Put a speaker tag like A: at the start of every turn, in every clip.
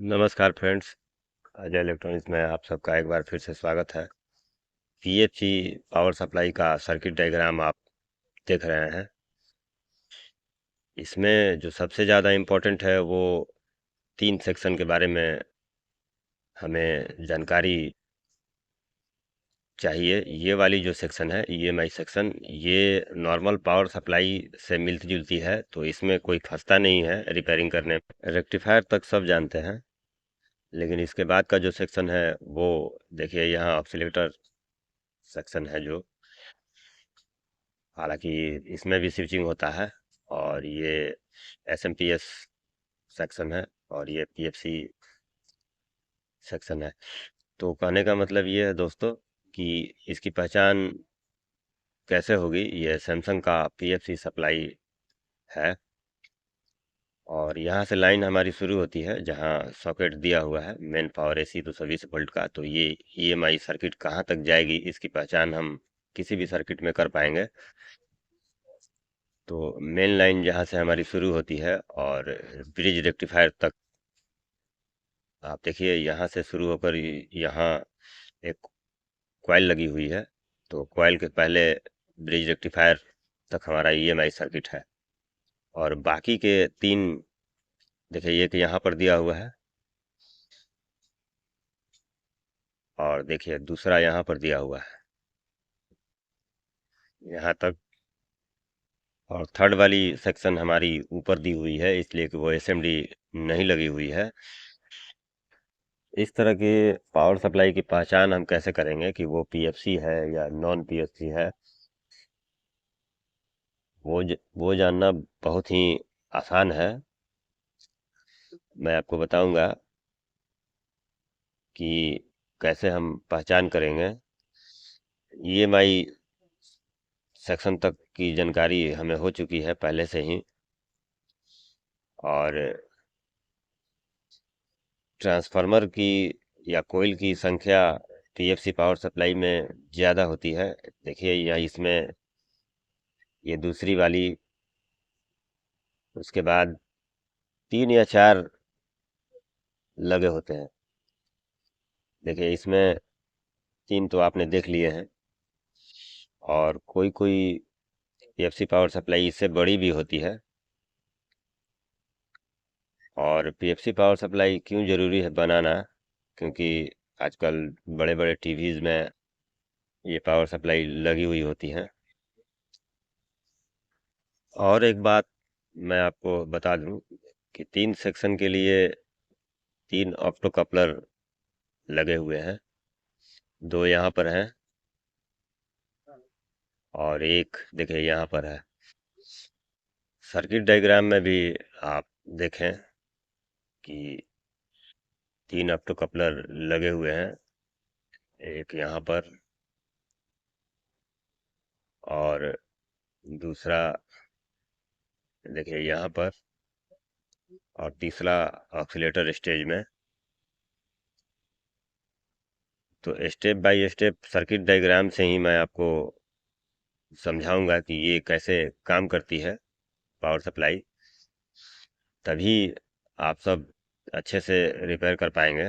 A: नमस्कार friends. Ajay electronics में आप सबका एक बार फिर से स्वागत है। पीएफसी पावर सप्लाई का सर्किट डायग्राम आप देख रहे हैं। इसमें जो सबसे ज़्यादा इम्पोर्टेंट है वो 3 सेक्शन के बारे में हमें जानकारी चाहिए। ये वाली जो सेक्शन है ईएमआई सेक्शन, ये नॉर्मल पावर सप्लाई से मिलती जुलती है, तो इसमें कोई फंसता नहीं है रिपेयरिंग करने में। रेक्टिफायर तक सब जानते हैं, लेकिन इसके बाद का जो सेक्शन है वो देखिए, यहाँ ऑक्सीलेटर सेक्शन है जो, हालांकि इसमें भी स्विचिंग होता है। और ये एसएमपीएस सेक्शन है और ये पीएफसी सेक्शन है। तो कहने का मतलब ये है दोस्तों कि इसकी पहचान कैसे होगी। ये सैमसंग का पीएफसी सप्लाई है और यहाँ से लाइन हमारी शुरू होती है, जहाँ सॉकेट दिया हुआ है मेन पावर एसी 220 वोल्ट का। तो ये ईएमआई सर्किट कहाँ तक जाएगी, इसकी पहचान हम किसी भी सर्किट में कर पाएंगे। तो मेन लाइन जहाँ से हमारी शुरू होती है और ब्रिज रेक्टिफायर तक, आप देखिए यहाँ से शुरू होकर यहाँ एक कॉइल लगी हुई है। तो कॉइल के पहले ब्रिज रेक्टिफायर तक हमारा ईएमआई सर्किट है। और बाकी के 3 देखिए, एक यहाँ पर दिया हुआ है और देखिए दूसरा यहाँ पर दिया हुआ है यहाँ तक। और थर्ड वाली सेक्शन हमारी ऊपर दी हुई है, इसलिए कि वो एसएमडी नहीं लगी हुई है। इस तरह की पावर सप्लाई की पहचान हम कैसे करेंगे कि वो पीएफसी है या नॉन पीएफसी है, वो जानना बहुत ही आसान है। मैं आपको बताऊंगा कि कैसे हम पहचान करेंगे। ईएमआई सेक्शन तक की जानकारी हमें हो चुकी है पहले से ही। और ट्रांसफार्मर की या कोयल की संख्या पीएफसी पावर सप्लाई में ज़्यादा होती है। देखिए यह इसमें ये दूसरी वाली, उसके बाद 3 या 4 लगे होते हैं। देखिए इसमें 3 तो आपने देख लिए हैं, और कोई कोई पीएफसी पावर सप्लाई इससे बड़ी भी होती है। और पीएफसी पावर सप्लाई क्यों ज़रूरी है बनाना, क्योंकि आजकल बड़े बड़े टीवीज़ में ये पावर सप्लाई लगी हुई होती हैं। और एक बात मैं आपको बता दूं कि 3 सेक्शन के लिए 3 ऑप्टो कपलर लगे हुए हैं। 2 यहाँ पर हैं और एक देखिए यहाँ पर है। सर्किट डायग्राम में भी आप देखें कि 3 ऑप्टो कपलर लगे हुए हैं, एक यहाँ पर और दूसरा देखिए यहाँ पर, और तीसरा ऑक्सीलेटर स्टेज में। तो step by step circuit diagram से ही मैं आपको समझाऊंगा कि ये कैसे काम करती है पावर सप्लाई, तभी आप सब अच्छे से रिपेयर कर पाएंगे।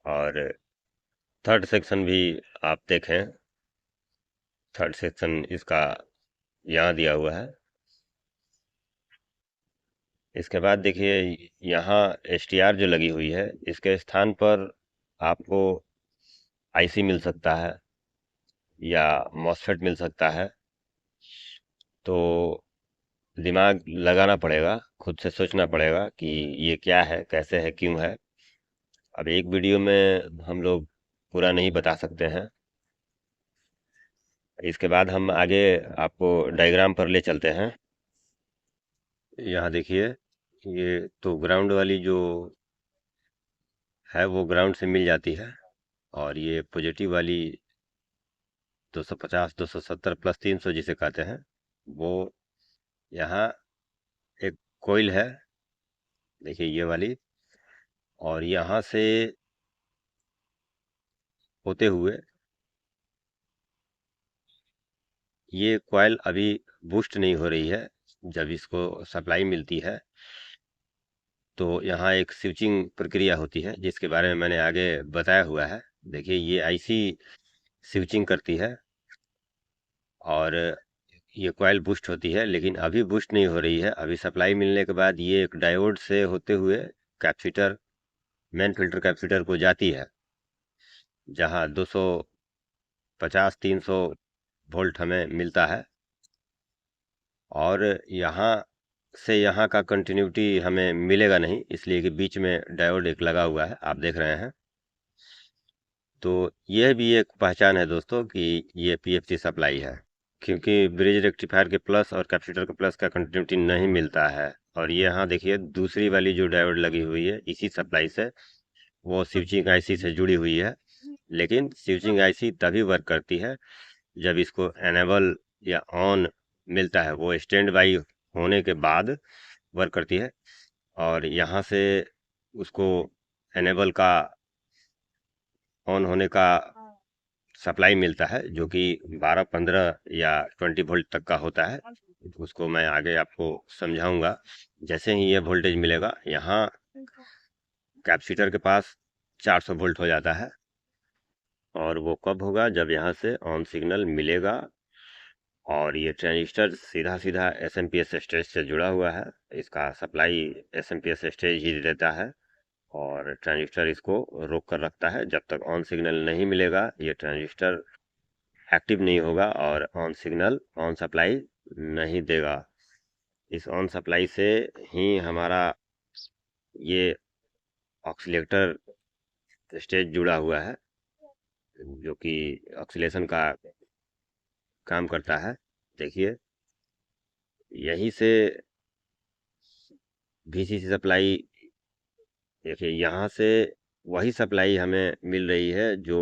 A: और थर्ड सेक्शन भी आप देखें। थर्ड सेक्शन इसका यहाँ दिया हुआ है। इसके बाद देखिए यहाँ एसटीआर जो लगी हुई है, इसके स्थान पर आपको आईसी मिल सकता है या मॉसफेट मिल सकता है। तो दिमाग लगाना पड़ेगा, खुद से सोचना पड़ेगा कि ये क्या है, कैसे है, क्यों है। अब एक वीडियो में हम लोग पूरा नहीं बता सकते हैं। इसके बाद हम आगे आपको डायग्राम पर ले चलते हैं। यहाँ देखिए, ये तो ग्राउंड वाली जो है वो ग्राउंड से मिल जाती है, और ये पॉजिटिव वाली 250 270 प्लस 300 जिसे कहते हैं, वो यहाँ एक कोयल है, देखिए ये वाली। और यहाँ से होते हुए ये कॉइल अभी बूस्ट नहीं हो रही है। जब इसको सप्लाई मिलती है तो यहाँ एक स्विचिंग प्रक्रिया होती है जिसके बारे में मैंने आगे बताया हुआ है। देखिए ये आईसी स्विचिंग करती है और ये कॉइल बूस्ट होती है, लेकिन अभी बूस्ट नहीं हो रही है। अभी सप्लाई मिलने के बाद ये एक डायोड से होते हुए कैपेसिटर, मेन फिल्टर कैपेसिटर को जाती है, जहाँ 250 300 वोल्ट हमें मिलता है। और यहाँ से यहाँ का कंटिन्यूटी हमें मिलेगा नहीं, इसलिए कि बीच में डायोड एक लगा हुआ है, आप देख रहे हैं। तो यह भी एक पहचान है दोस्तों कि ये पीएफसी सप्लाई है, क्योंकि ब्रिज रेक्टिफायर के प्लस और कैपेसिटर के प्लस का कंटिन्यूटी नहीं मिलता है। और ये यहाँ देखिए दूसरी वाली जो डायोड लगी हुई है इसी सप्लाई से, वो स्विचिंग आईसी से जुड़ी हुई है। लेकिन स्विचिंग आईसी तभी वर्क करती है जब इसको एनेबल या ऑन मिलता है, वो स्टैंड बाई होने के बाद वर्क करती है। और यहाँ से उसको एनेबल का, ऑन होने का सप्लाई मिलता है, जो कि 12 15 या 20 वोल्ट तक का होता है। उसको मैं आगे आपको समझाऊंगा। जैसे ही ये वोल्टेज मिलेगा, यहाँ कैपेसिटर के पास 400 वोल्ट हो जाता है। और वो कब होगा? जब यहाँ से ऑन सिग्नल मिलेगा और ये ट्रांजिस्टर सीधा सीधा एसएमपीएस स्टेज से जुड़ा हुआ है। इसका सप्लाई एसएमपीएस स्टेज ही देता है और ट्रांजिस्टर इसको रोक कर रखता है। जब तक ऑन सिग्नल नहीं मिलेगा ये ट्रांजिस्टर एक्टिव नहीं होगा और ऑन सिग्नल, ऑन सप्लाई नहीं देगा। इस ऑन सप्लाई से ही हमारा ये ऑक्सीलेटर स्टेज जुड़ा हुआ है, जो कि ऑक्सीलेशन का काम करता है। देखिए यहीं से वीसीसी सप्लाई, देखिए यहाँ से वही सप्लाई हमें मिल रही है जो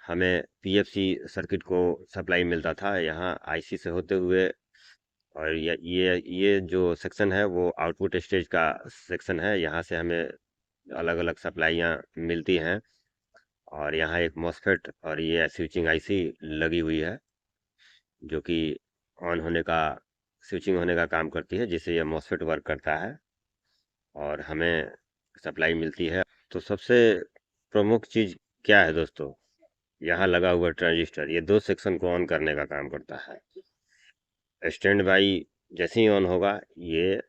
A: हमें पीएफसी सर्किट को सप्लाई मिलता था, यहाँ आईसी से होते हुए। और ये जो सेक्शन है वो आउटपुट स्टेज का सेक्शन है। यहाँ से हमें अलग अलग सप्लाइयाँ मिलती हैं। और यहाँ एक मॉसफेट और ये स्विचिंग आईसी लगी हुई है, जो कि ऑन होने का, स्विचिंग होने का काम करती है, जिससे ये मॉसफेट वर्क करता है और हमें सप्लाई मिलती है। तो सबसे प्रमुख चीज़ क्या है दोस्तों? यहाँ लगा हुआ ट्रांजिस्टर ये दो सेक्शन को ऑन करने का काम करता है। स्टैंड बाई जैसे ही ऑन होगा, ये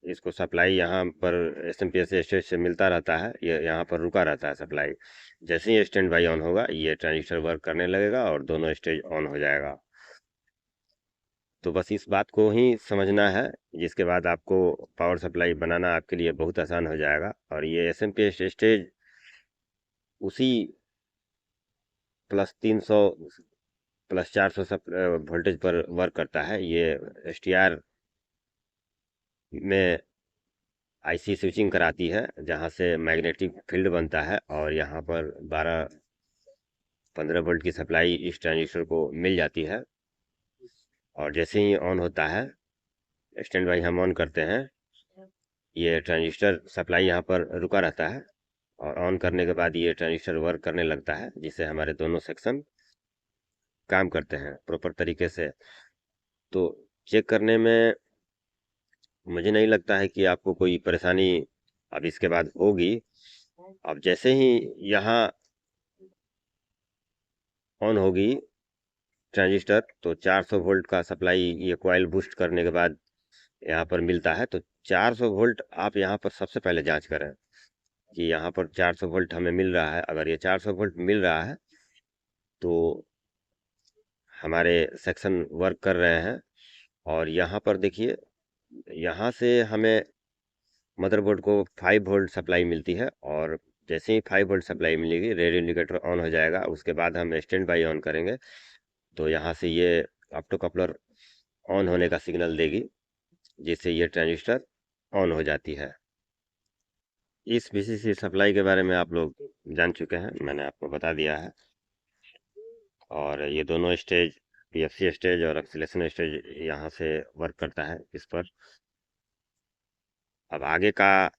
A: इसको सप्लाई यहाँ पर एसएमपीएस स्टेज से मिलता रहता है, ये यहाँ पर रुका रहता है सप्लाई। जैसे ही स्टैंड बाई ऑन होगा, ये ट्रांजिस्टर वर्क करने लगेगा और दोनों स्टेज ऑन हो जाएगा। तो बस इस बात को ही समझना है, जिसके बाद आपको पावर सप्लाई बनाना आपके लिए बहुत आसान हो जाएगा। और ये एसएमपीएस स्टेज उसी प्लस 300 प्लस 400 वोल्टेज पर वर्क करता है। ये एसटीआर में आईसी स्विचिंग कराती है, जहाँ से मैग्नेटिक फील्ड बनता है और यहाँ पर 12-15 वोल्ट की सप्लाई इस ट्रांजिस्टर को मिल जाती है। और जैसे ही ऑन होता है, स्टैंड बाई हम ऑन करते हैं, ये ट्रांजिस्टर सप्लाई यहाँ पर रुका रहता है और ऑन करने के बाद ये ट्रांजिस्टर वर्क करने लगता है, जिससे हमारे दोनों सेक्शन काम करते हैं प्रॉपर तरीके से। तो चेक करने में मुझे नहीं लगता है कि आपको कोई परेशानी अब इसके बाद होगी। अब जैसे ही यहाँ ऑन होगी ट्रांजिस्टर, तो 400 वोल्ट का सप्लाई ये कॉइल बूस्ट करने के बाद यहाँ पर मिलता है। तो 400 वोल्ट आप यहाँ पर सबसे पहले जांच करें कि यहाँ पर 400 वोल्ट हमें मिल रहा है। अगर ये 400 वोल्ट मिल रहा है तो हमारे सेक्शन वर्क कर रहे हैं। और यहाँ पर देखिए, यहाँ से हमें मदरबोर्ड को 5 वोल्ट सप्लाई मिलती है। और जैसे ही 5 वोल्ट सप्लाई मिलेगी, रेड इंडिकेटर ऑन हो जाएगा। उसके बाद हम स्टैंड बाई ऑन करेंगे, तो यहाँ से ये ऑप्टो कपलर ऑन होने का सिग्नल देगी, जिससे ये ट्रांजिस्टर ऑन हो जाती है। इस वीसीसी सप्लाई के बारे में आप लोग जान चुके हैं, मैंने आपको बता दिया है। और ये दोनों स्टेज, पीएफसी स्टेज और एक्सीलेशन स्टेज, यहाँ से वर्क करता है इस पर। अब आगे का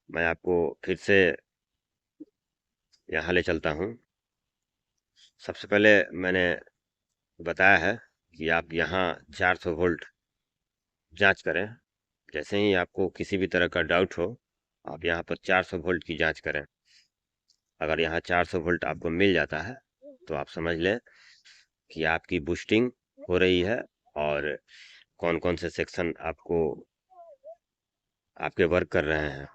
A: मैं आपको फिर से यहाँ ले चलता हूँ। सबसे पहले मैंने बताया है कि आप यहाँ 400 वोल्ट जांच करें जैसे ही आपको किसी भी तरह का डाउट हो, आप यहाँ पर 400 वोल्ट की जांच करें। अगर यहाँ 400 वोल्ट आपको मिल जाता है तो आप समझ लें कि आपकी बूस्टिंग हो रही है, और कौन कौन से सेक्शन आपको आपके वर्क कर रहे हैं।